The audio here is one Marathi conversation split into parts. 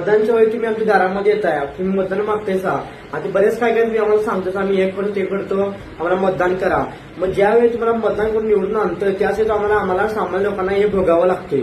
मतदानच्या वेळी तुम्ही आमच्या दारामध्ये येताय, तुम्ही मतदान मागतायसा. आता बरेच काय तुम्ही आम्हाला सांगतो आम्ही एक करतो ते करतो, आम्हाला मतदान करा. मग ज्यावेळी तुम्हाला मतदान करून निवडून आणतं त्यासाठी आम्हाला सामान्य लोकांना हे भोगावं लागते.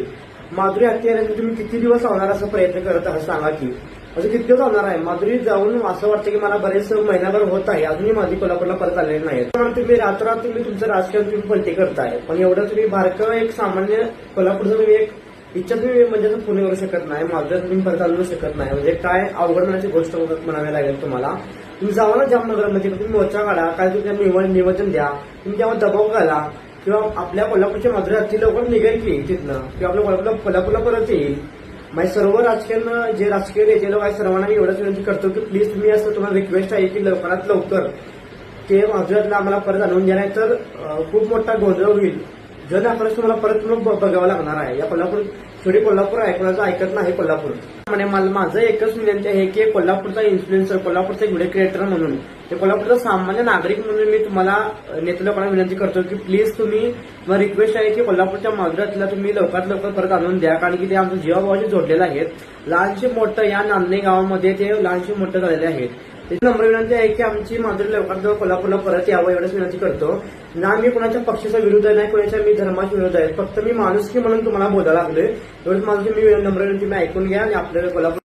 माधुरी हत्यारांचे तुम्ही किती दिवस लावणार असा प्रयत्न करत आहात सांगा की. असं किती दिवस होणार आहे? माधुरी जाऊन असं वाटतं की मला बरेच महिनाभर होत आहे, अजूनही माझी कोल्हापूरला परत आलेले नाही. तुम्ही रात्रात तुम्ही तुमचं राजकारण तुम्ही पलटी करताय, पण एवढं तुम्ही बारकं एक सामान्य कोल्हापूरचं तुम्ही एक इच्छा तुम्ही म्हणजे पूर्ण करू शकत नाही. माधुरी तुम्ही परत आणू शकत नाही. म्हणजे काय अवघड होण्याची गोष्ट म्हणावी लागेल तुम्हाला. तुम्ही जावा ना जामनगरमध्ये, तुम्ही मोर्चा काढा, काय तुम्ही निवेदन द्या, तुम्ही त्यावर दबाव घाला, किंवा आपल्या कोल्हापूरच्या माधुरी हत्ती लवकर निघेल की तिथनं, किंवा आपल्या कोल्हापूरला परत येईल. माझे सर्व राजकीय जे राजकीय नेते लोक आहेत सर्वांना मी एवढंच विनंती करतो की प्लीज तुम्ही असं तुम्हाला रिक्वेस्ट आहे की लवकरात लवकर ते माधुरीला आम्हाला परत आणून द्या, नाही तर खूप मोठा गोंधळ होईल. जन आक्रोश तुम्हाला परत बघावं लागणार आहे. या कोल्हापूर थोडी कोल्हापूर आहे, कोणाचं ऐकत नाही कोल्हापूर. म्हणजे माझं एकच विनंती आहे की कोल्हापूरचा इन्फ्लुएन्सर, कोल्हापूरचा व्हिडिओ क्रिएटर म्हणून, ते कोल्हापूरचा सामान्य नागरिक म्हणून मी तुम्हाला नेते लोकांना विनंती करतो की प्लीज तुम्ही, मला रिक्वेस्ट आहे की कोल्हापूरच्या माधुरीला तुम्ही लवकरात लवकर परत आणून द्या, कारण की ते आमच्या जीवाभावाशी जोडलेले आहेत. लहानशे मोठं या नांदणे गावामध्ये ते लहानशे मोठं झालेले आहेत. त्याची नम्र विनंती आहे की आमची माधुरी लवकरात कोल्हापूरला परत यावं एवढंच विनंती करतो. ना मी कोणाच्या पक्षाचा विरोध आहे, नाही कोणाच्या मी धर्माच्या विरोध आहे, फक्त मी माणुसकी म्हणून तुम्हाला बोलायला लागलोय. एवढंच माझं मी नम्र विनंती मी ऐकून घ्या आणि आपल्याला कोल्हापूर